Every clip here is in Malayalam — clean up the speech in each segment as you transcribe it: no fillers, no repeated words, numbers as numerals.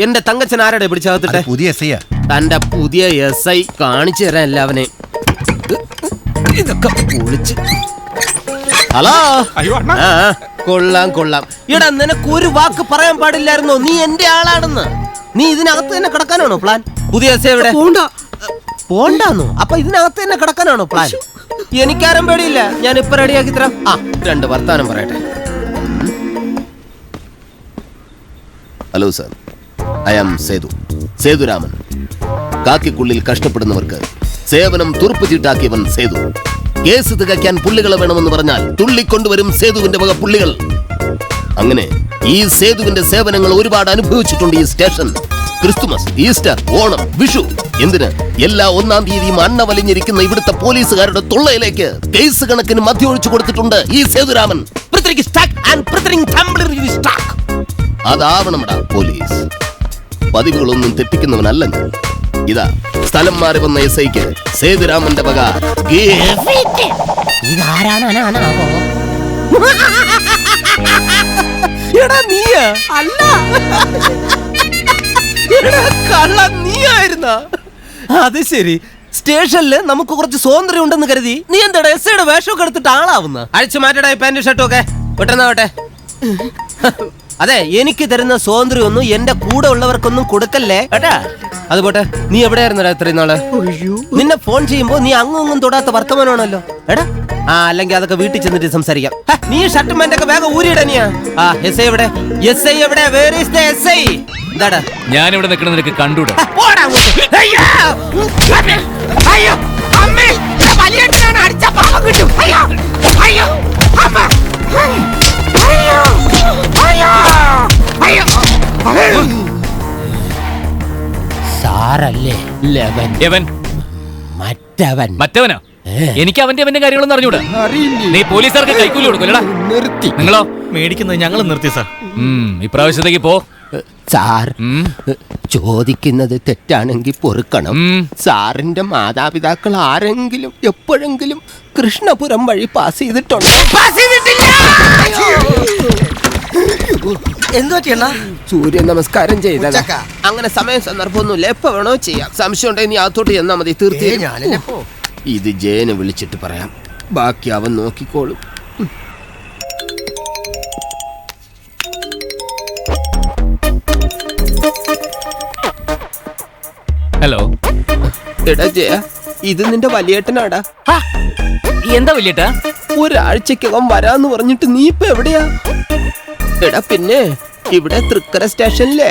എന്റെ തങ്കച്ചൻ ആരുടെ പിടിച്ചകത്തിട്ടെ? പുതിയ എസ് ഐ. തന്റെ പുതിയ SI കാണിച്ചു തരാൻ എല്ലാവനെയും. ഇതൊക്കെ പൊളിച്ച്. ഹലോ. കൊള്ളാം കൊള്ളാം. എടാ നിനക്ക് ഒരു വാക്ക് പറയാൻ പാടില്ലായിരുന്നോ? നീ എന്റെ ആളാണെന്ന്. നീ ഇതിനകത്ത് തന്നെ കിടക്കാനാണോ പ്ലാൻ? പുതിയ SI എവിടെ? പോണ്ടാന്നോ? അപ്പൊ ഇതിനകത്ത് തന്നെ കിടക്കാനാണോ പ്ലാൻ? എനിക്കാരും പേടിയില്ല, ഞാൻ ഇപ്പൊ റെഡിയാക്കി തരാം. 2 വർത്താനം പറയട്ടെ. Hello sir, I am Sethuraman. കാക്കിക്കുള്ളിൽ കഷ്ടപ്പെടുന്നവർക്ക് സേവനം തുറുപ്പ് ചീട്ടാക്കിയവൻ സേതു. കേസ് തികയ്ക്കാൻ പുള്ളികൾ വേണമെന്ന് പറഞ്ഞാൽ തുള്ളിക്കൊണ്ടുവരും സേതുവിന്റെ വക പുള്ളികൾ. അങ്ങനെ ഈ സേതുവിന്റെ സേവനങ്ങൾ ഒരുപാട് അനുഭവിച്ചിട്ടുണ്ട് ഈ station. Christmas, Easter, Onam, Vishu, എന്തിന് എല്ലാ 1-ാം തീയതിയും അണ്ണ വലിഞ്ഞിരിക്കുന്ന ഇവിടുത്തെ പോലീസുകാരുടെ തൊള്ളയിലേക്ക് കേസ് കണക്കിന് മദ്യം ഒഴിച്ചു കൊടുത്തിട്ടുണ്ട് ഈ സേതുരാമൻ. അതാവണമടാ പോലീസ്. പതിവുകളൊന്നും തെറ്റിക്കുന്നവനല്ല ഞാൻ. ഇതാ സ്ഥലം മാറി വന്ന SIക്ക് സേതുരാമന്റെ വക. അത് ശരി. സ്റ്റേഷനില് നമുക്ക് കുറച്ച് സ്വാതന്ത്ര്യം ഉണ്ടെന്ന് കരുതി നീ എന്താ SIയുടെ വേഷമൊക്കെ എടുത്തിട്ട് ആളാവുന്ന? അഴിച്ചു മാറ്റടാ പാന്റും ഷർട്ടും ഒക്കെ. പെട്ടെന്നാവട്ടെ. അതെ, എനിക്ക് തരുന്ന സ്വാതന്ത്ര്യമൊന്നും എന്റെ കൂടെ ഉള്ളവർക്കൊന്നും കൊടുക്കല്ലേ കേട്ടാ. അതുപോട്ടെ, നീ എവിടെയായിരുന്നടാ ഇത്രയും നാള്? നിന്നെ ഫോൺ ചെയ്യുമ്പോ നീ അങ്ങും തൊടാത്ത വർത്തമാനമാണല്ലോ എടാ. അല്ലെങ്കിൽ അതൊക്കെ വീട്ടിൽ ചെന്നിട്ട് സംസാരിക്കാം. നീ ഷർട്ടും പാന്റൊക്കെ വേഗം ഊരിയിടനിയാ. SI എവിടെ? SI എവിടെ? Where is the SI? എന്താടാ ഞാൻ ഇവിടെ നിൽക്കണ നിനക്ക് കണ്ടൂടാ? സാറല്ലേ മറ്റവനാ? എനിക്ക് അവന്റെ കാര്യങ്ങളൊന്നും അറിഞ്ഞൂടാ. നീ പോലീസുകാർക്ക് കൈക്കൂലി കൊടുക്കൂലടാ? നിർത്തി. നിങ്ങളോ? മേടിക്കുന്നത് ഞങ്ങൾ നിർത്തി സാർ. ഇപ്രാവശ്യത്തേക്ക് പോ. സാർ, ചോദിക്കുന്നത് തെറ്റാണെങ്കിൽ പൊറുക്കണം. സാറിന്റെ മാതാപിതാക്കൾ ആരെങ്കിലും എപ്പോഴെങ്കിലും കൃഷ്ണപുരം വഴി പാസ് ചെയ്തിട്ടുണ്ടോ? സൂര്യ നമസ്കാരം ചെയ്ത അങ്ങനെ സമയം സന്ദർഭമൊന്നുമില്ല. എപ്പോ വേണോ ചെയ്യാം. സംശയം ഉണ്ടെങ്കിൽ നീ അകത്തോട്ട് ചെന്നാ മതി. തീർച്ചയായും ഇത് ജയനെ വിളിച്ചിട്ട് പറയാം. ബാക്കി അവൻ നോക്കിക്കോളും. ഹലോ. എടാ ജയ, ഇത് നിന്റെ വലിയേട്ടനാടാ. എന്താ വലിയേട്ടാ? ഒരാഴ്ചക്കകം വരാന്ന് പറഞ്ഞിട്ട് നീ ഇപ്പൊ എവിടെയാ? എടാ പിന്നെ ഇവിടെ തൃക്കര സ്റ്റേഷനിലെ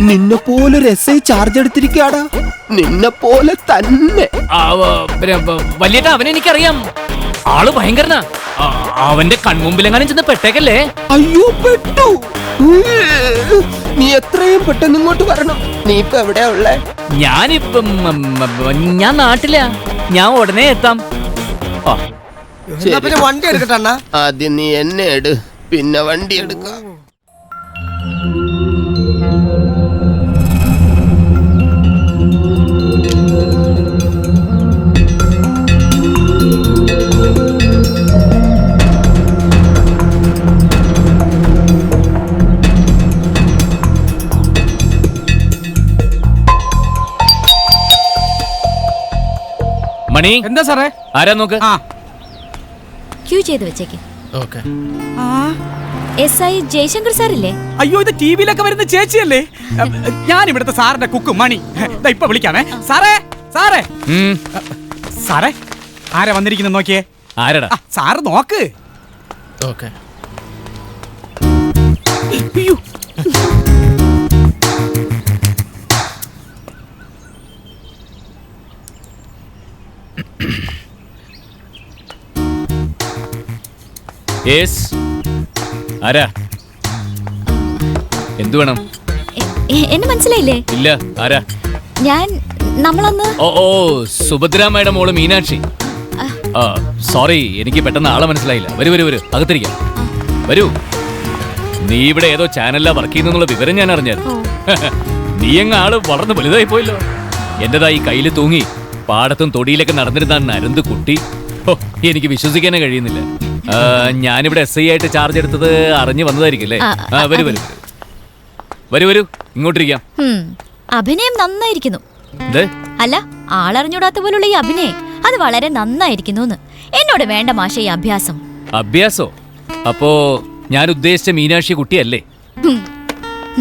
നിന്നെ പോലൊരു SI ചാർജ് എടുത്തിരിക്കാടാ. നിന്നെ പോലെ തന്നെ. വലിയേട്ടാ, അവനെ എനിക്കറിയാം. ആള് ഭയങ്കരനാ. അവന്റെ കൺമുമ്പിലെങ്ങാനും ചെന്ന് പെട്ടേക്കല്ലേ? അയ്യോ പെട്ടു. നീ എത്രയും പെട്ടെന്ന് ഇങ്ങോട്ട് വരണം. നീ ഇപ്പൊ എവിടെയാ ഉള്ളേ? ഞാൻ നാട്ടിലാ. ഞാൻ ഉടനെ എത്താം. വണ്ടി എടുക്കട്ടെ. ആദ്യം നീ എന്നെ എടു, പിന്നെ വണ്ടി എടുക്കാം. മണി, എന്താ സാറേ? ആരാ നോക്ക്. ക്യൂ ചെയ്ത് വെച്ചേക്ക്. SI ജയശങ്കർ സാറില്ലേ? അയ്യോ, ഇത് ടിവിയിലൊക്കെ വരുന്ന ചേച്ചിയല്ലേ? ഞാൻ ഇവിടുത്തെ സാറിന്റെ കുക്ക് മണി. ഇപ്പൊ വിളിക്കാമേ. സാറേ സാറേ സാറേ, ആരാ വന്നിരിക്കുന്നത് നോക്കിയേ. ആരടാ? സാറ് നോക്ക്. ആരാ? എന്തു വേണം? എന്നെ മനസ്സിലായില്ലേ? ഇല്ല. ആരാ? നമ്മളൊന്ന് സുഭദ്രാമ്മയുടെ മോള് മീനാക്ഷി. സോറി, എനിക്ക് പെട്ടെന്ന് ആളെ മനസ്സിലായില്ല. വരൂ, അകത്തിരിക്കാം. വരൂ. നീ ഇവിടെ ഏതോ ചാനലിലാ വർക്ക് ചെയ്യുന്നുള്ള വിവരം ഞാൻ അറിഞ്ഞായിരുന്നു. നീ അങ്ങ് ആള് വളർന്ന് വലുതായി പോയല്ലോ. എന്റേതായി കയ്യിൽ തൂങ്ങി പാടത്തും തൊടിയിലൊക്കെ നടന്നിരുന്ന നരന്ത് കുട്ടി. എനിക്ക് വിശ്വസിക്കാനേ കഴിയുന്നില്ല. ഞാനിവിടെ SI ആയിട്ട് ചാർജ് എടുത്തത് അറിഞ്ഞു വന്നതായിരിക്കും അല്ലേ? വരൂ, ഇങ്ങോട്ടിരിക്കാം. അഭിനയം നന്നായിരിക്കുന്നു. ഇത് അല്ല, ആളറിഞ്ഞൂടാത്ത പോലുള്ള ഈ അഭിനയം അത് വളരെ നന്നായിരിക്കുന്നു. എന്നോട് വേണ്ട മാഷ ഈ അഭ്യാസം. അഭ്യാസോ? അപ്പോ ഞാൻ ഉദ്ദേശിച്ച മീനാക്ഷി കുട്ടിയല്ലേ?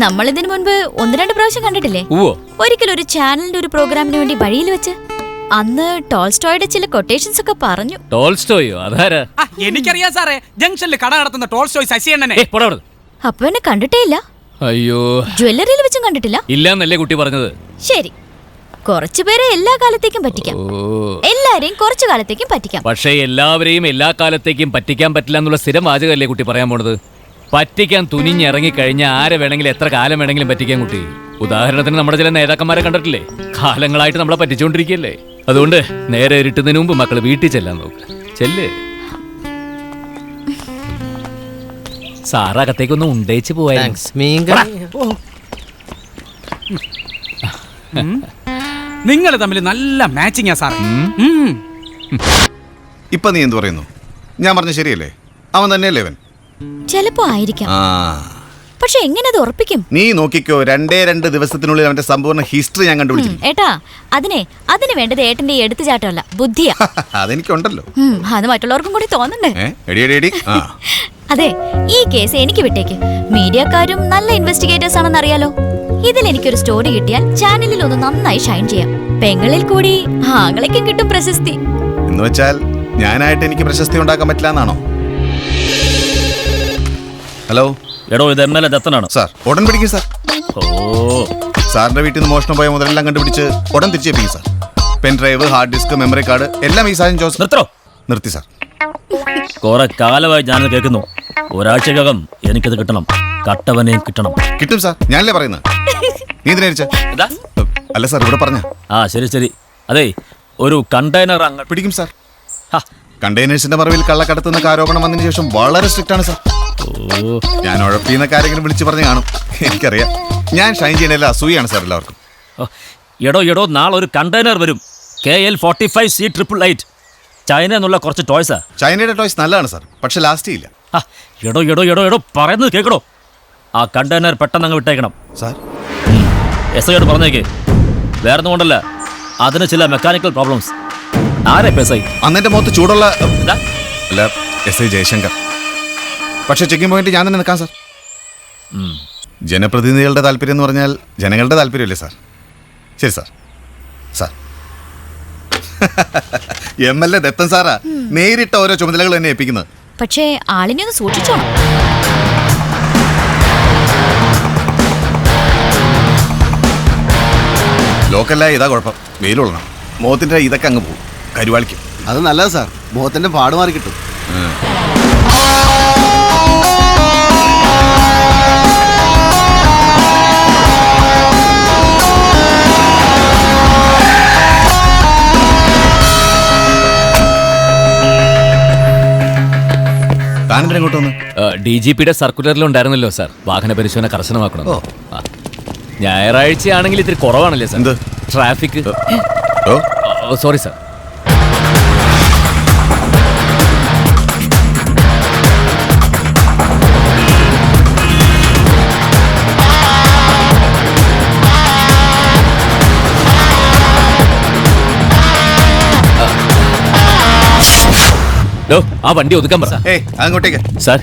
നമ്മൾ ഇതിനു മുൻപ് 1-2 പ്രാവശ്യം കണ്ടിട്ടില്ലേ? ഓ, ഒരിക്കൽ ഒരു ചാനലിന്റെ ഒരു പ്രോഗ്രാമിന് വേണ്ടി വഴിയിൽ വെച്ച് അന്ന് ടോൾസ്റ്റോയുടെ ചില കൊട്ടേഷൻസ് ഒക്കെ പറഞ്ഞു. ടോൾസ്റ്റോയോ? അതാരാ? എനിക്കറിയാം സാറേ, ജംഗ്ഷനിൽ കട നടത്തുന്ന ടോൾസ്റ്റോയ് ശശിയണ്ണനെ. അപ്പൊ എന്നെ കണ്ടിട്ടേ ഇല്ല. അയ്യോ, ജ്വല്ലറിയിൽ വെച്ചും കണ്ടിട്ടില്ല. ഇല്ലാന്നല്ലേ കുട്ടി പറഞ്ഞത്? ശരി, കുറച്ചുപേരെ എല്ലാ കാലത്തേക്കും പറ്റിക്കാം, എല്ലാരെയും കുറച്ചു കാലത്തേക്കും പറ്റിക്കാം. പക്ഷേ എല്ലാവരെയും എല്ലാ കാലത്തേക്കും പറ്റിക്കാൻ പറ്റില്ല എന്നുള്ള സ്ഥിരം വാചകമല്ലേ കുട്ടി പറയാൻ പോണത്? പറ്റിക്കാൻ തുനിഞ്ഞിറങ്ങി കഴിഞ്ഞാൽ ആരെ വേണമെങ്കിലും എത്ര കാലം വേണമെങ്കിലും പറ്റിക്കാൻ കുട്ടി. ഉദാഹരണത്തിന് നമ്മുടെ ചില നേതാക്കന്മാരെ കണ്ടിട്ടില്ലേ? കാലങ്ങളായിട്ട് നമ്മളെ പറ്റിച്ചുകൊണ്ടിരിക്കുകയല്ലേ. അതുകൊണ്ട് നേരെ ഇരുട്ടുന്നതിന് മുമ്പ് മക്കള് വീട്ടിൽ ചെല്ലാൻ നോക്ക്. ചെല്ല്. സാറകത്തേക്കൊന്ന് ഉണ്ടേച്ച് പോയാ. നിങ്ങൾ തമ്മിൽ നല്ല മാച്ചിങ്ങാ സാറേ. ഇപ്പൊ നീ എന്ത് പറയുന്നു? ഞാൻ പറഞ്ഞ ശരിയല്ലേ? അവൻ തന്നെയല്ലേ അവൻ? ചിലപ്പോ ആയിരിക്കാം, പക്ഷെ എങ്ങനെ അത് ഉറപ്പിക്കും? നീ നോക്കിക്കോ, 2 ദിവസത്തിനുള്ളിൽ അവന്റെ സമ്പൂർണ്ണ ഹിസ്റ്ററി ഞാൻ കണ്ടുപിടിച്ചു. ഏട്ടാ, അതിന് വേണ്ടത് ഏട്ടന്റെ ഈ എടുത്തുചാട്ടമല്ല, ബുദ്ധിയാ. അതെനിക്കുണ്ടല്ലോ. അത് മറ്റുള്ളവർക്കും കൂടി തോന്നണ്ടേ? അതെ, ഈ കേസ് എനിക്ക് വിട്ടേക്ക്. മീഡിയക്കാരും നല്ല ഇൻവെസ്റ്റിഗേറ്റേഴ്സ് ആണെന്ന് അറിയാലോ. ഇതിൽ എനിക്കൊരു സ്റ്റോറി കിട്ടിയാൽ ചാനലിൽ ഒന്ന് നന്നായി ഷൈൻ ചെയ്യാം. പെങ്ങളിൽ കൂടി ആങ്ങളേക്കും കിട്ടും പ്രശസ്തി. എന്ന് വെച്ചാൽ ഞാനായിട്ട് എനിക്ക് പ്രശസ്തി ഉണ്ടാക്കാൻ പറ്റില്ല എന്നാണോ? ഹലോ, എടോ, ഇത് MLA ദത്തനാണോ? സാർ, ഉടൻ പിടിക്കും സാർ. സാറിന്റെ വീട്ടിൽ നിന്ന് മോഷണം പോയ മുതലെല്ലാം കണ്ടുപിടിച്ച് ഉടൻ തിരിച്ചേപ്പിക്കും sir. Pen drive, hard disk, memory card എല്ലാം ഈ സാധനം ജോസ്. നിർത്തി സാർ. കുറെ കാലമായി ഞാനത് കേൾക്കുന്നു. ഒരാഴ്ചക്കകം എനിക്കത് കിട്ടണം. കട്ടവനെയും കിട്ടണം. കിട്ടും സാർ, ഞാനല്ലേ പറയുന്നത്. നീ എന്തിനാ? അല്ല സാർ, ഇവിടെ പറഞ്ഞ. ശരി. അതെ, ഒരു കണ്ടെയ്നർ അങ്ങ് പിടിക്കും സാർ. കണ്ടെയ്നേഴ്സിന്റെ മറവിൽ കള്ളക്കടത്തുന്ന ആരോപണം വന്നതിന് ശേഷം വളരെ സ്ട്രിക്റ്റ് ആണ് സാർ. ഞാൻ ഉഴപ്പിന്ന കാര്യങ്ങൾ വിളിച്ചു പറഞ്ഞു കാണും. എനിക്കറിയാം, ഞാൻ ഷൈൻ ചെയ്യണല്ല, അസൂയാണ് സാർ എല്ലാവർക്കും. എടോ, നാളെ ഒരു കണ്ടെയ്നർ വരും. KL45C888. ചൈന എന്നുള്ള കുറച്ച് ടോയ്സാ. ചൈനയുടെ ടോയ്സ് നല്ലതാണ് സാർ, പക്ഷെ ലാസ്റ്റ് ചെയ്യില്ല. എടോ, പറയുന്നത് കേൾക്കടോ. ആ കണ്ടെയ്നർ പെട്ടെന്ന് അങ്ങ് വിട്ടേക്കണം സാർ. SI പറഞ്ഞേക്ക്. വേറെ ഒന്നും കൊണ്ടല്ല, അതിന് ചില മെക്കാനിക്കൽ പ്രോബ്ലംസ്. ആരെ SI? അന്നെന്റെ മുഖത്ത് ചൂടുള്ള അല്ല, SI ജയശങ്കർ. പക്ഷെ ചെക്കിംഗ് പോയിന്റ് ഞാൻ തന്നെ നിൽക്കാം സാർ. ജനപ്രതിനിധികളുടെ താല്പര്യം എന്ന് പറഞ്ഞാൽ ജനങ്ങളുടെ താല്പര്യമല്ലേ സാർ? ശരി സാർ. സാർ, MLA ദത്തൻ സാറാ നേരിട്ട ഓരോ ചുമതലകൾ എന്നെ ഏൽപ്പിക്കുന്നത്. പക്ഷേ ആളിനെ ഒന്ന് സൂക്ഷിച്ചോണം. ലോക്കല്ലായ ഇതാ കുഴപ്പം. വെയിലുള്ളണം, മുഖത്തിന്റെ ഇതൊക്കെ അങ്ങ് പോകും, കരുവാളിക്കും. അത് നല്ലത് സാർ, മുഖത്തിന്റെ പാട് മാറി കിട്ടും. താനെന്തിനാ ഇങ്ങോട്ട് വന്നു? DGPയുടെ സർക്കുലറിലുണ്ടായിരുന്നല്ലോ സാർ, വാഹന പരിശോധന കർശനമാക്കണം. ഞായറാഴ്ചയാണെങ്കിൽ ഇത്തിരി കുറവാണല്ലേ സാർ? എന്ത് ട്രാഫിക്? Sorry sir. ആ വണ്ടി ഒതുക്കാൻ പറ. അങ്ങോട്ടേക്ക്. സാർ,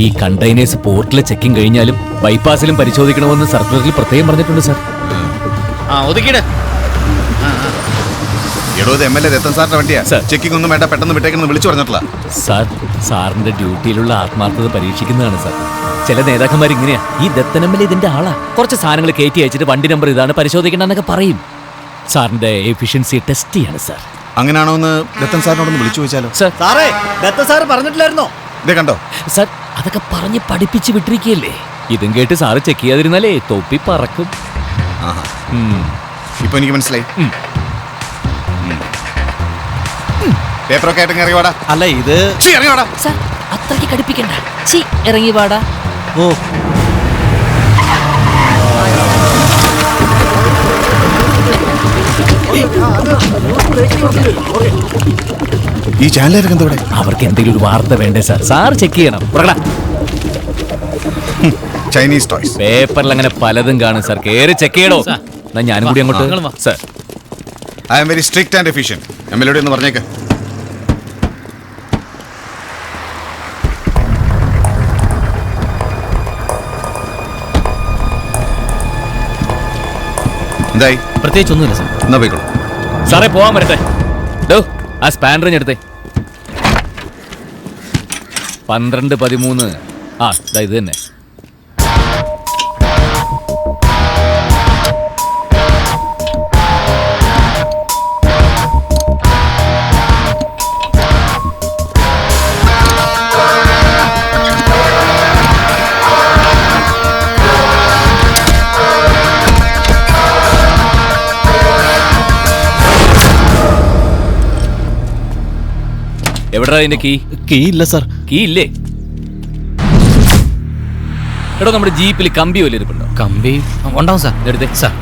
ഈ കണ്ടെയ്നേഴ്സ് പോർട്ടിലെ ചെക്കിംഗ് കഴിഞ്ഞാലും ബൈപ്പാസിലും പരിശോധിക്കണമെന്ന് സർക്കുലറിൽ പ്രത്യേകം പറഞ്ഞിട്ടുണ്ട് സാർ. എടോ, ഇത് MLA രത്തൻ സാറിന്റെ വണ്ടിയാ. ചെക്കിംഗ് ഒന്നും വേണ്ട, പെട്ടെന്ന് വിട്ടേക്കെന്ന് വിളിച്ചു പറഞ്ഞിട്ടില്ല സാർ. സാറിന്റെ ഡ്യൂട്ടിയിലുള്ള ആത്മാർത്ഥത പരീക്ഷിക്കുന്നതാണ് സാർ. ചില നേതാക്കന്മാർ ഇങ്ങനെയാ. ഈ ദത്തൻ MLA ഇതിന്റെ ആളാ. കുറച്ച് സാധനങ്ങൾ കയറ്റി അയച്ചിട്ട് വണ്ടി നമ്പർ ഇതാണ്, പരിശോധിക്കണമെന്നൊക്കെ പറയും. സാറിന്റെ എഫിഷ്യൻസി ടെസ്റ്റ് ചെയ്യാണ് സാർ. അങ്ങനെയാണോ എന്ന് ദത്തൻ സാറിനോടൊന്ന് വിളിച്ചു ചോദിച്ചാലോ? സാറേ, ദത്തൻ സാറ് പറഞ്ഞിട്ടില്ലായിരുന്നോ? ഇതേ കണ്ടോ സാർ? അതൊക്കെ പറഞ്ഞ് പഠിപ്പിച്ച് വിട്ടിരിക്കുകയല്ലേ. ഇതും കേട്ട് സാറ് ചെക്ക് ചെയ്യാതിരുന്നാലേ തൊപ്പി പറക്കും. ഇപ്പൊ എനിക്ക് മനസ്സിലായി. പേപ്പറൊക്കെ ആയിട്ട് ഇറങ്ങി വാടാ. അല്ല, ഇത് ഇറങ്ങി വാടാ. സാർ, അത്രയ്ക്ക് കടുപ്പിക്കണ്ട. ഇറങ്ങി വാടാ. ഓ, ഈ ചാനലുകാർക്ക് എന്താ ഇവിടെ? അവർക്ക് എന്തെങ്കിലും ഒരു വാർത്ത വേണ്ടേ സാർ? സാർ ചെക്ക് ചെയ്യണം. Chinese toys. പേപ്പറിൽ അങ്ങനെ പലതും കാണും സാർ. കേറി ചെക്ക് ചെയ്യടോ. എന്നാ ഞാനും കൂടി അങ്ങോട്ട്. Sir I am very strict and efficient. MLA ഒന്ന് പറഞ്ഞേക്ക്. എന്തായി? പ്രത്യേകിച്ചൊന്നുമില്ല സാർ. എന്നാ പോയിക്കോളൂ. സാറേ പോവാൻ വരട്ടെ. ഡോ ആ സ്പാൻഡർ എടുത്തേ. 12, 13. ആ ഇത് തന്നെ. എവിടാ അതിന്റെ കീ? കീ ഇല്ല സാർ. കീ ഇല്ലേ? എടോ നമ്മുടെ ജീപ്പിൽ കമ്പി വല്ല ഇരിപ്പുണ്ടോ? കമ്പി ഉണ്ടാവും സാർ. എടുത്തേ സാർ.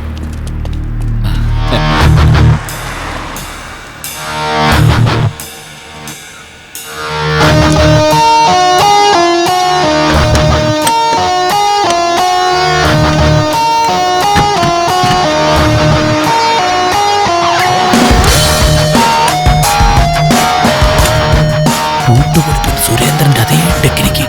സുരേന്ദ്രന്റെ അതേ ടെക്നിക്ക്.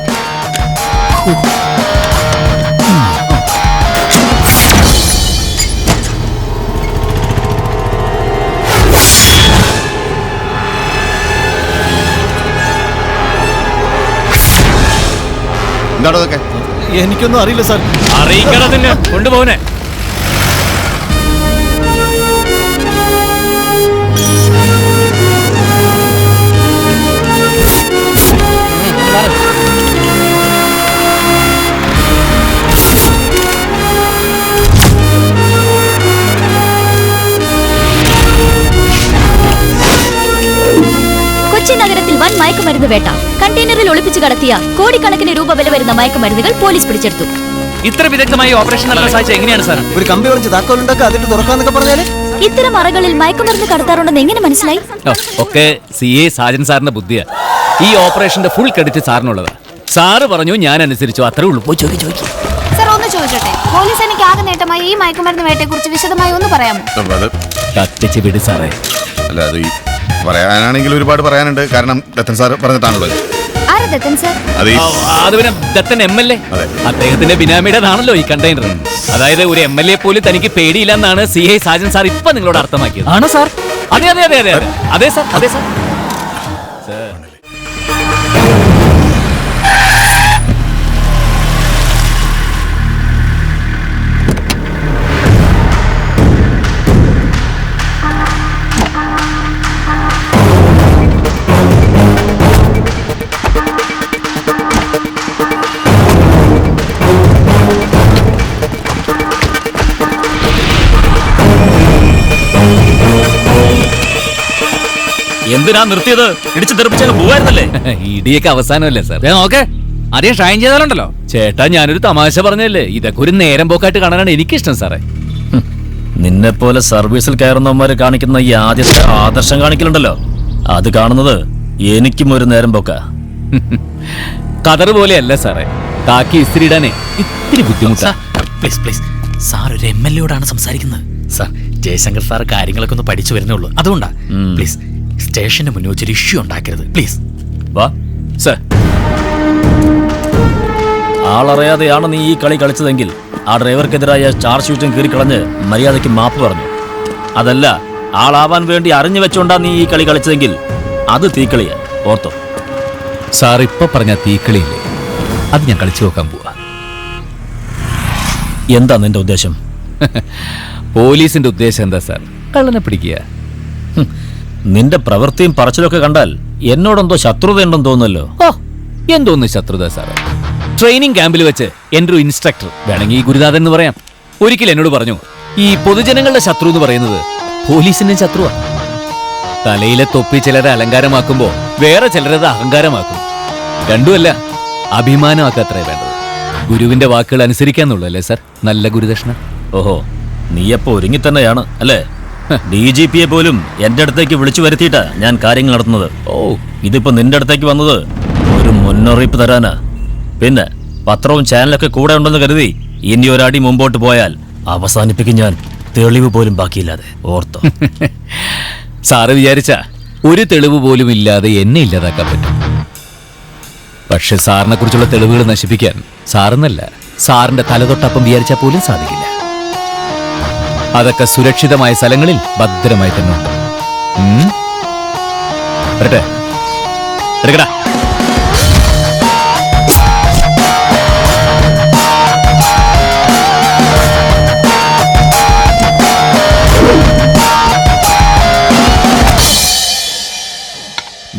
എന്താണോ അതൊക്കെ? എനിക്കൊന്നും അറിയില്ല സാർ. അറിയിക്കണം തന്നെ. കൊണ്ടുപോകുന്നേ. കൊച്ചി നഗരത്തിൽ വൻ മയക്കുമരുന്ന് വേട്ട. കണ്ടെയ്നറിൽ ഒളിപ്പിച്ചു കടത്തിയ കോടിക്കണക്കിന് രൂപ വില വരുന്ന മയക്കുമരുന്നുകൾ പോലീസ് പിടിച്ചെടുത്തു. ഇത്ര വിദഗ്ധമായി ഓപ്പറേഷൻ നടത്താൻ സാധിച്ചത് എങ്ങനെയാണ് സാർ? ഒരു കമ്പി ഒളിച്ച് താക്കോലുണ്ടാക്കുക, അതിട്ട് തുറക്കാന്നൊക്കെ പറഞ്ഞാല് ഇത്തരം അറകളിൽ മയക്കുമരുന്ന് കടത്താറുണ്ടെന്ന് എങ്ങനെ മനസ്സിലായി? ഒക്കെ CA സാജൻ സാറിന്റെ ബുദ്ധിയാ. ഈ ഓപ്പറേഷന്റെ ഫുൾ ക്രെഡിറ്റ് സാറിനുള്ളതാ. സാറ് പറഞ്ഞു, ഞാൻ അനുസരിച്ചു. അത്രേ ഉള്ളൂ. പോയി ചോദിക്കും. സർ ഒന്ന് ചോദിച്ചോട്ടെ, പോലീസ് എനിക്ക് ആകെ നേട്ടമായി ഈ മയക്കുമരുന്ന് വേട്ടയെ കുറിച്ച് വിശദമായി ഒന്ന് പറയാമോ? അത് കത്തിച്ച് വിട് സാറേ. അല്ല, അത് ഈ പറയാനാണെങ്കിൽ ഒരുപാട് പറയാനുണ്ട്. കാരണം ദത്തൻ സാർ പറഞ്ഞിട്ടാണുള്ളത്. ആരാ ദത്തൻ സർ? അത് ഈ അത് പിന്നെ ദത്തൻ MLA. അതെ. അദ്ദേഹത്തിന്റെ ബിനാമിയുടേതാണല്ലോ ഈ കണ്ടെയ്നർ. അതായത് ഒരു MLA പോലും തനിക്ക് പേടിയില്ലെന്നാണ് CA സാജൻ സാർ ഇപ്പൊ നിങ്ങളോട് അർത്ഥമാക്കിയത്. ആണോ സാർ? അതെ അതെ അതെ അതെ അതെ സാർ. അതെ സാർ. എന്തിനാ നിർത്തിയത്? ഇടിച്ചു തെറിപ്പിച്ചങ്ങ് പോവായിരുന്നല്ലേ? ഇടിയൊക്കെ അവസാനമല്ലേ സാർ? ഓക്കെ ആദ്യം ഷൈൻ ചെയ്താലുണ്ടല്ലോ. ചേട്ടാ ഞാനൊരു തമാശ പറഞ്ഞല്ലേ. ഇതൊക്കെ ഒരു നേരം പോക്കായിട്ട് കാണാനാണ് എനിക്കിഷ്ടം സാറേ. നിന്നെ പോലെ സർവീസിൽ കയറുന്നവന്മാര് കാണിക്കുന്ന ഈ ആദ്യത്തെ ആദർശം കാണിക്കലുണ്ടല്ലോ, അത് കാണുന്നത് എനിക്കും ഒരു നേരം പോക്കാ. കതറ് പോലെയല്ല സാറേ. കാക്കി ഇസ്തിരി ഇടാനേ ഇത്തിരി ബുദ്ധിമുട്ടാ. പ്ലീസ് പ്ലീസ് സാർ ഒരു MLA സംസാരിക്കുന്നത്. സാർ ജയശങ്കർ സാർ കാര്യങ്ങളൊക്കെ ഒന്ന് പഠിച്ചു വരുന്നേ ഉള്ളൂ. അതുകൊണ്ടാ പ്ലീസ് സ്റ്റേഷന് മുന്നിൽ വെച്ചൊരു ഇഷ്യൂ ഉണ്ടാക്കരുത് പ്ലീസ്. വാ സാർ. ആളറിയാതെയാണ് നീ ഈ കളി കളിച്ചതെങ്കിൽ ആ ഡ്രൈവർക്കെതിരായ ചാർജ് ഷീറ്റും കീറിക്കളഞ്ഞ് മര്യാദയ്ക്ക് മാപ്പ് പറഞ്ഞു. അതല്ല, ആളാവാൻ വേണ്ടി അറിഞ്ഞു വെച്ചോണ്ടാ നീ ഈ കളി കളിച്ചതെങ്കിൽ അത് തീക്കളിയാ, ഓർത്തോ. സാർ ഇപ്പൊ പറഞ്ഞ തീക്കളിയില്ലേ, അത് ഞാൻ കളിച്ചു നോക്കാൻ പോവാ. എന്താ നിന്റെ ഉദ്ദേശം? പോലീസിന്റെ ഉദ്ദേശം എന്താ സാർ? കള്ളനെ പിടിക്കുക. നിന്റെ പ്രവൃത്തിയും പറച്ചിലൊക്കെ കണ്ടാൽ എന്നോടെന്തോ ശത്രുതയുണ്ടെന്ന് തോന്നുന്നല്ലോ. ഓ, എന്തോന്ന് ശത്രുത സാറേ? ട്രെയിനിങ് ക്യാമ്പിൽ വെച്ച് എൻ്റെ ഒരു ഇൻസ്ട്രക്ടർ, വേണമെങ്കിൽ ഈ ഗുരുനാഥൻ എന്ന് പറയാം, ഒരിക്കൽ എന്നോട് പറഞ്ഞു, ഈ പൊതുജനങ്ങളുടെ ശത്രു എന്ന് പറയുന്നത് പോലീസിന്റെ ശത്രുവാ. തലയിലെ തൊപ്പി ചിലരെ അലങ്കാരമാക്കുമ്പോ വേറെ ചിലരത് അഹങ്കാരമാക്കും. രണ്ടുമല്ല, അഭിമാനമാക്കത്രേ വേണ്ടത്. ഗുരുവിന്റെ വാക്കുകൾ അനുസരിക്കാന്നുള്ളൂ അല്ലേ സാർ നല്ല ഗുരുദക്ഷിണ? ഓഹോ, നീയപ്പോ ഒരുങ്ങി തന്നെയാണ് അല്ലേ? DGPയെ പോലും എന്റെ അടുത്തേക്ക് വിളിച്ചു വരുത്തിയിട്ടാ ഞാൻ കാര്യങ്ങൾ നടത്തുന്നത്. ഓ, ഇതിപ്പോ നിന്റെ അടുത്തേക്ക് വന്നത് ഒരു മുന്നറിയിപ്പ് തരാനാ. പിന്നെ പത്രവും ചാനലൊക്കെ കൂടെ ഉണ്ടെന്ന് കരുതി ഇനി ഒരടി മുമ്പോട്ട് പോയാൽ അവസാനിപ്പിക്കും ഞാൻ, തെളിവ് പോലും ബാക്കിയില്ലാതെ. ഓർത്തോ? സാറ് വിചാരിച്ച ഒരു തെളിവ് പോലും ഇല്ലാതെ എന്നെ ഇല്ലാതാക്കാൻ പറ്റും. പക്ഷെ സാറിനെ കുറിച്ചുള്ള തെളിവുകൾ നശിപ്പിക്കാൻ സാറെന്നല്ല, സാറിന്റെ തലതൊട്ടപ്പം വിചാരിച്ചാൽ പോലും സാധിക്കില്ല. അതൊക്കെ സുരക്ഷിതമായ സ്ഥലങ്ങളിൽ ഭദ്രമായി തന്നെ ഉണ്ട്. വരട്ടെ, എടുക്കടാ.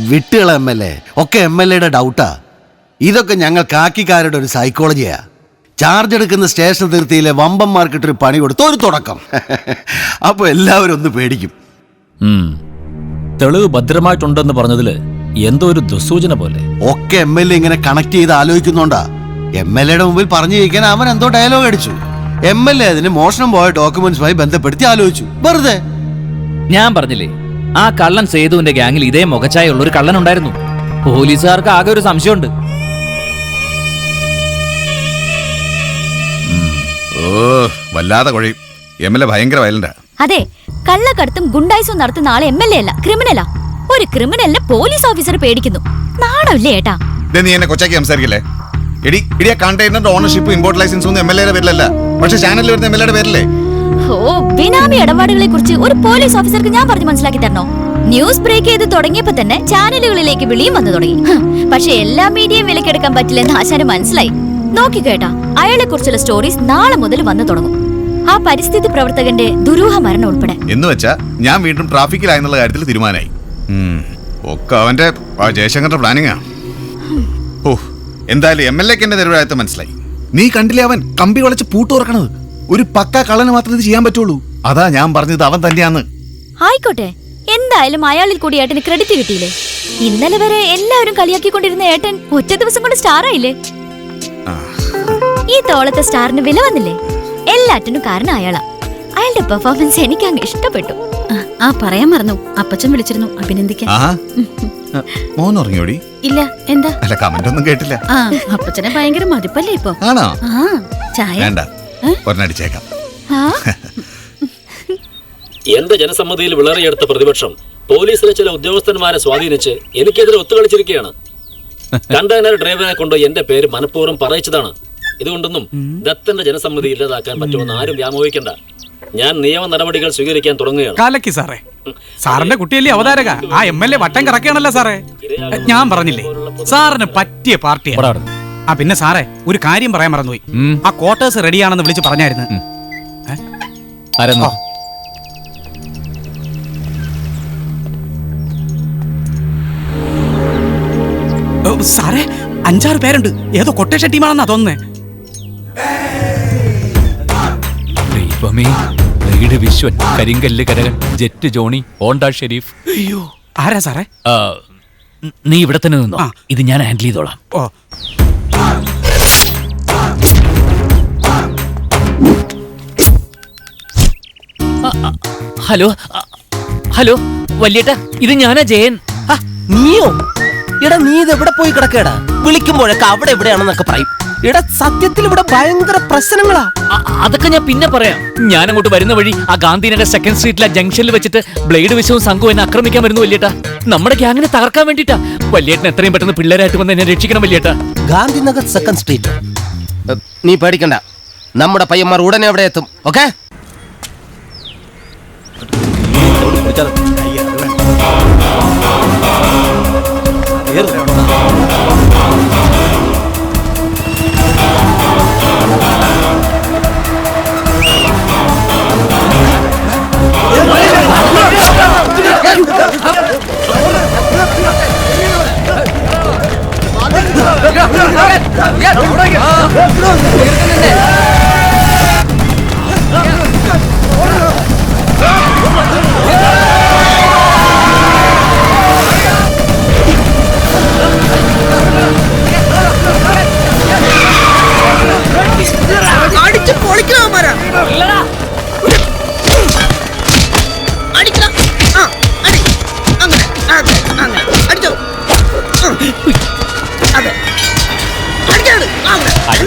വിട്ടുകള MLA ഒക്കെ MLAയുടെ ഡൗട്ടാ. ഇതൊക്കെ ഞങ്ങൾ കാക്കിക്കാരുടെ ഒരു സൈക്കോളജിയാ. ചാർജ് എടുക്കുന്ന സ്റ്റേഷൻ തീർത്തിയിലെ വമ്പന്മാർക്കിട്ടൊരു പണി കൊടുത്ത ഒരു തുടക്കം. അപ്പോൾ എല്ലാവരും ഒന്ന് പേടിക്കും. തെളിവ് ഭദ്രമായിട്ടുണ്ടെന്ന് പറഞ്ഞതില് എന്തോ ഒരു ദുസൂചന പോലെ. ഒക്കെ MLA ഇങ്ങനെ കണക്ട് ചെയ്ത് ആലോചിക്കുന്നുണ്ടാ. MLAയുടെ മുമ്പിൽ പറഞ്ഞു ജയിക്കാൻ അവൻ എന്തോ ഡയലോഗ് അടിച്ചു. MLA അതിന് മോഷണം പോയ ഡോക്യുമെന്റ്സുമായി ബന്ധപ്പെടുത്തി ആലോചിച്ചു. വെറുതെ. ഞാൻ പറഞ്ഞില്ലേ, ആ കള്ളൻ സേതുവിന്റെ ഗ്യാങ്ങിൽ ഇതേ മുഖച്ചായുള്ള ഒരു കള്ളൻ ഉണ്ടായിരുന്നു. പോലീസുകാർക്ക് ആകെ ഒരു സംശയമുണ്ട്. ഓ, വല്ലാതെ കുഴയും. MLA ഭയങ്കര വയലന്റാ. അതെ, കള്ളക്കടത്തും ഗുണ്ടായിസും നടത്തുന്ന ആളെ MLA അല്ല, ക്രിമിനലാ. ഒരു ക്രിമിനലിനെ പോലീസ് ഓഫീസർ പേടിക്കുന്നു. നാണമില്ലേ ഏട്ടാ? നീ എന്നെ കൊച്ചാക്കി സംസാരിക്കില്ലേ? ഇടിയ കണ്ടെയ്നറിന്റെ ഓണർഷിപ്പ് ഇമ്പോർട്ട് ലൈസൻസ് ഒന്നും MLAയുടെ പേരിലല്ല, പക്ഷെ ചാനലിൽ വരുന്ന MLAയുടെ പേരില്ലേ? ഓ, ബിനാമി ഇടപാടുകളെ കുറിച്ച് ഒരു പോലീസ് ഓഫീസർക്ക് ഞാൻ പറഞ്ഞു മനസ്സിലാക്കി തരണോ? ന്യൂസ് ബ്രേക്ക് ചെയ്ത് തുടങ്ങിയപ്പോ തന്നെ ചാനലുകളിലേക്ക് വിളിയും വന്നു തുടങ്ങി. പക്ഷെ എല്ലാ മീഡിയയും വിലക്കെടുക്കാൻ പറ്റില്ലെന്ന് ആശാന് മനസ്സിലായി. നോക്കി കേട്ടാ, അയാളെ കുറിച്ചുള്ള സ്റ്റോറീസ് നാളെ മുതൽ വന്നു തുടങ്ങും. ആ പരിസ്ഥിതി പ്രവർത്തകന്റെ ദുരൂഹ മരണം ഉൾപ്പെടെ. എന്ന് വെച്ചാ ഞാൻ വീണ്ടും ട്രാഫിക്കിലായെന്നുള്ള കാര്യത്തിൽ തീരുമാനമായി. ഒക്കെ അവന്റെ ജയശങ്കറിന്റെ പ്ലാനിങ്ങാ. ഓ, എന്തായാലും MLAക്ക് എന്റെ നിരവരായത്തെ മനസ്സിലായി. നീ കണ്ടില്ലേ അവൻ കമ്പി വളച്ച് പൂട്ട് തുറക്കണത്? ഒരു പക്ക കള്ളന് മാത്രമേ ഇത് ചെയ്യാൻ പറ്റുള്ളൂ. അതാ ഞാൻ പറഞ്ഞത് അവൻ തന്നെയാന്ന്. ആയിക്കോട്ടെ, എന്തായാലും അയാളിൽ കൂടി ഏട്ടന് ക്രെഡിറ്റ് കിട്ടിയില്ലേ? ഇന്നലെ വരെ എല്ലാവരും കളിയാക്കിക്കൊണ്ടിരുന്ന ഏട്ടൻ ഒറ്റ ദിവസം കൊണ്ട് സ്റ്റാർ ആയില്ലേ? ഈ തോളത്തെ സ്റ്റാറിന് വില വന്നില്ലേ? എല്ലാറ്റിനും കാരണം അയാളാ. അയാളുടെ പെർഫോമൻസ് എനിക്ക് അങ്ങ് ഇഷ്ടപ്പെട്ടു. ആ പറയാൻ മറന്നു, അപ്പച്ചൻ വിളിച്ചിരുന്നു അഭിനന്ദിക്കാൻ. മോൻ ഉറങ്ങിയോടി? ഇല്ല, എന്താ? അല്ല, കമന്റ് ഒന്നും കേട്ടില്ല. ആ, അപ്പച്ചനെ ഭയങ്കര മതിപ്പല്ലേ ഇപ്പൊ? ആണോ? ആ, ചായ വേണ്ട, ഒരെണ്ണടിച്ചേക്കാം. എന്റെ ജനസമ്മതിയിൽ വിളറിയെടുത്ത പ്രതിപക്ഷം പോലീസിലെ ചില ഉദ്യോഗസ്ഥന്മാരെ സ്വാധീനിച്ച് എനിക്കെതിരെ ഒത്തുകളിച്ചിരിക്കുകയാണ്. കണ്ടെയ്നർ ഡ്രൈവറെ കൊണ്ട് എന്റെ പേര് മനഃപൂർവ്വം പറയിച്ചതാണ്. ഇതുകൊണ്ടൊന്നും ദത്തന്റെ ജനസമ്മതി ഇല്ലാതാക്കാൻ പറ്റുമെന്ന് ആരും വ്യാമോഹിക്കണ്ട. ഞാൻ നിയമ നടപടികൾ സ്വീകരിക്കാൻ തുടങ്ങുകയാണ്. കാലക്കി സാറേ, സാറിന്റെ കുട്ടിയല്ലേ അവതാരക. ആ MLA വട്ടം കറക്കുകയാണല്ലോ സാറേ. ഞാൻ പറഞ്ഞില്ലേ, സാറിന് പറ്റിയ പാർട്ടിയാണ്. ആ പിന്നെ സാറേ, ഒരു കാര്യം പറയാൻ മറന്നുപോയി. ആ ക്വാർട്ടേഴ്സ് റെഡിയാണെന്ന് വിളിച്ച് പറഞ്ഞായിരുന്നു. സാറേ, 5-6 പേരുണ്ട്. ഏതോ കൊട്ടേഷൻ ടീമാണെന്നാ തോന്നുന്നേ. വിശ്വൻ, കരിങ്കല്ല് കരകൻ, ജെറ്റ് ജോണി, ഹോണ്ട ഷെരീഫ്. അയ്യോ, ആരാ സാറേ? നീ ഇവിടെ തന്നെ നിന്നോ, ഇത് ഞാൻ ഹാൻഡിൽ ചെയ്തോളാം. ഓ, ഹലോ ഹലോ വല്യേട്ടാ, ഇത് ഞാനാ ജയൻ. നീയോ? എടാ, നീ ഇത് എവിടെ പോയി കിടക്കേടാ? വിളിക്കുമ്പോഴൊക്കെ അവിടെ എവിടെയാണെന്നൊക്കെ പറയും. എടാ, സത്യത്തിൽ ഇവിടെ ഭയങ്കര പ്രശ്നങ്ങളാ. അതൊക്കെ ഞാൻ പിന്നെ പറയാം. ഞാൻ അങ്ങോട്ട് വരുന്ന വഴി ആ ഗാന്ധിനഗർ 2nd സ്ട്രീറ്റിലെ ജംഗ്ഷനിൽ വെച്ചിട്ട് ബ്ലേഡ് വിശവും സംഘവും എന്നെ ആക്രമിക്കാൻ വരുന്നു വല്യേട്ടാ. നമ്മുടെ ഗ്യാങ്ങിനെ തകർക്കാൻ വേണ്ടിട്ടാ. വല്യേട്ടൻ എത്രയും പെട്ടെന്ന് പിള്ളേരായിട്ട് വന്ന് എന്നെ രക്ഷിക്കണം വല്യേട്ടാ. Gandhinagar 2nd street. നീ പേടിക്കണ്ട, നമ്മുടെ പയ്യന്മാർ ഉടനെ അവിടെ എത്തും. ഓക്കെ?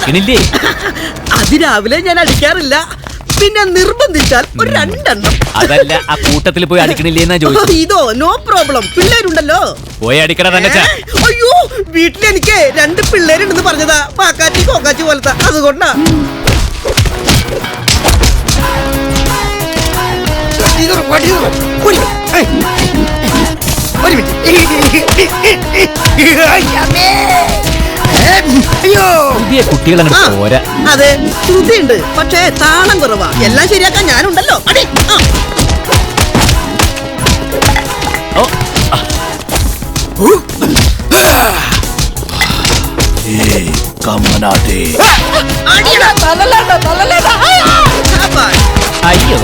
അടിക്കണില്ലേ? അതിരാവിലെ ഞാൻ അടിക്കാറില്ല, പിന്നെ നിർബന്ധിച്ചാൽ ഒരു 2 എണ്ണം. അതല്ല, ആ കൂട്ടത്തിൽ പോയി അടിക്കണില്ലേ എന്നാ ചോദിച്ചു. ഇതോ നോ പ്രോബ്ലം, പിള്ളേരുണ്ടല്ലോ. പോയി അടിക്കണ തന്നെ. അയ്യോ, വീട്ടിൽ എനിക്ക് 2 പിള്ളേരുണ്ടെന്ന് പറഞ്ഞതാ, പാക്കാച്ചി കോക്കാച്ചി പോലത്തെ, അതുകൊണ്ടാ. പുതിയ കുട്ടികളങ്ങനെ പോരാ. അതെ, ശ്രുതിയുണ്ട്, പക്ഷേ താളം കുറവാ. എല്ലാം ശരിയാക്കാൻ ഞാനുണ്ടല്ലോ. അടി. അയ്യോ,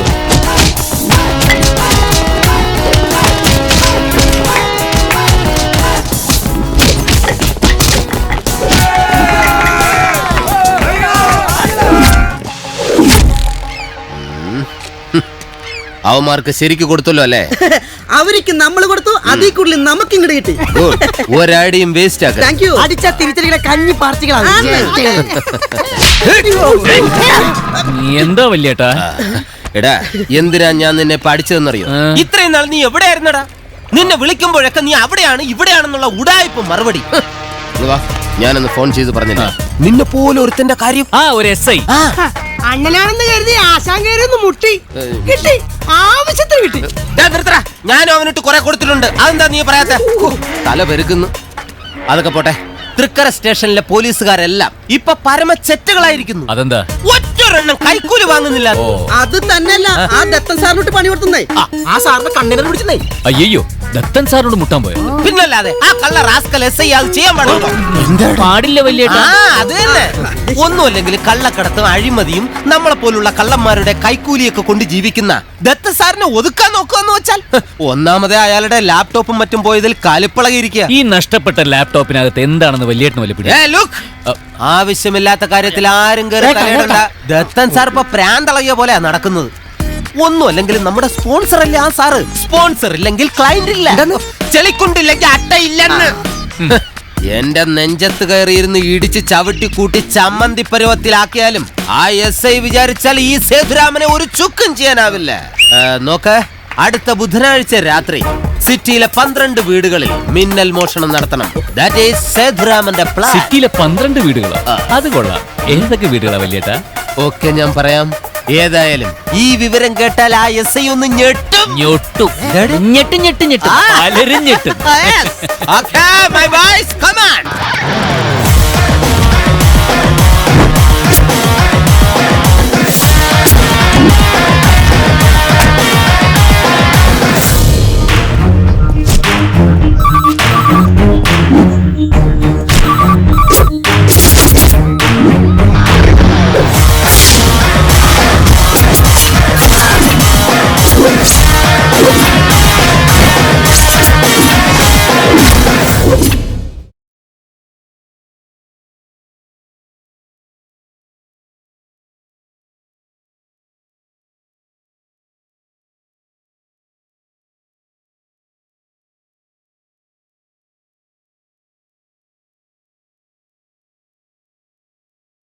അവന്മാർക്ക് ശരിക്ക് കൊടുത്തല്ലോ അല്ലേ? അവർക്ക് നമ്മൾ കൊടുത്തു, അതിൽ കൂടുതൽ നമുക്ക് ഇങ്ങോട്ട് കിട്ടി. ഒരടിയും വേസ്റ്റ് ആക്കാം. Thank you. അടിച്ച തിരിച്ചടികളെ കഞ്ഞി പാർട്ടികളാണ്. നീ എന്താ വല്യേട്ടാ? എടാ, എന്തിനാ ഞാൻ നിന്നെ പഠിച്ചതെന്നറിയോ? ഇത്രയും നാൾ നീ എവിടെയായിരുന്നടാ? നിന്നെ വിളിക്കുമ്പോഴൊക്കെ നീ അവിടെയാണ് ഇവിടെയാണെന്നുള്ള ഉടായിപ്പ് മറുപടി. വാ, ഞാനൊന്ന് ഫോൺ ചെയ്ത് പറഞ്ഞില്ല നിന്നെ പോലെ ഒരുത്തന്റെ കാര്യം. ഒരു SI അണ്ണനാണെന്ന് കരുതി ആശാൻ കയറി മുട്ടി കിട്ടി, ആവശ്യത്തിന് കിട്ടി. ഞാനും അവനിട്ട് കുറെ കൊടുത്തിട്ടുണ്ട്. അതെന്താ നീ പറയാത്ത? തല പെരുക്കുന്നു. അതൊക്കെ പോട്ടെ, തൃക്കര സ്റ്റേഷനിലെ പോലീസുകാരെല്ലാം ഇപ്പൊ പരമച്ചെറ്റുകളായിരിക്കുന്നു. അതെന്താ? ഒറ്റൊരെണ്ണം കൈക്കൂലി വാങ്ങുന്നില്ല. അത് തന്നെയല്ല, ആ ദത്തൻ സാറിനോട്ട് പണി കൊടുത്തുന്നേ, ആ സാറിന് കണ്ണിനെ പിടിച്ചേ. അയ്യോ, ദത്തൻ സാറിനോട് മുട്ടാൻ പോയോ? പിന്നല്ലാതെ ആ കള്ള റാസ്കൽ SI അത് ചെയ്യാൻ പാടുണ്ടോ? പാടില്ല വല്യേട്ടാ. അത് തന്നെ. ഒന്നുമല്ലെങ്കിൽ കള്ളക്കടത്തും അഴിമതിയും നമ്മളെ പോലുള്ള കള്ളന്മാരുടെ കൈക്കൂലിയൊക്കെ കൊണ്ട് ജീവിക്കുന്ന ദത്ത സാറിനെ ഒതുക്കാൻ നോക്കുകയെന്ന് വെച്ചാൽ, ഒന്നാമതേ അയാളുടെ ലാപ്ടോപ്പും മറ്റും പോയതിൽ കാലിപ്പളകിയിരിക്കുക. ഈ നഷ്ടപ്പെട്ട ലാപ്ടോപ്പിനകത്ത് എന്താണെന്ന് വല്യേട്ടന് വലിയ പിടി. ആവശ്യമില്ലാത്ത കാര്യത്തിൽ ആരും കയറി തലയിടണ്ട. ദത്തൻ സാർ ഇപ്പൊ പ്രാന്തളകിയ പോലെയാ നടക്കുന്നത്. ഒന്നും അല്ലെങ്കിൽ നമ്മുടെ സ്പോൺസർ അല്ലേ ആ സാറ്. സ്പോൺസർ ഇല്ലെങ്കിൽ ക്ലയന്റ് ഇല്ല, ചെളിക്കുണ്ടില്ലെങ്കിൽ അട്ടയില്ലെന്ന്. എന്റെ നെഞ്ചത്ത് കയറിയിരുന്ന് ഇടിച്ച് ചവിട്ടി കൂട്ടി ചമ്മന്തി പരുവത്തിലാക്കിയാലും ആ SI വിചാരിച്ചാൽ ഈ സേതുരാമനെ ഒരു ചുക്കും ചെയ്യാനാവില്ല. നോക്ക്, അടുത്ത ബുധനാഴ്ച രാത്രി സിറ്റിയിലെ 12 വീടുകളിൽ മിന്നൽ മോഷണം നടത്തണം. ദാറ്റ് ഈസ് സേതുരാമന്റെ പ്ലാൻ. സിറ്റിയിലെ 12 വീടുകളോ? അത് കൊള്ളാം. ഏതൊക്കെ വീടുകളാ വല്യേട്ടാ? ഓക്കെ, ഞാൻ പറയാം. ഏതായാലും ഈ വിവരം കേട്ടാൽ ആ SI ഒന്ന് ഞെട്ടും. ഞെട്ടും. പലരും ഞെട്ടും. Okay, my boys, come on.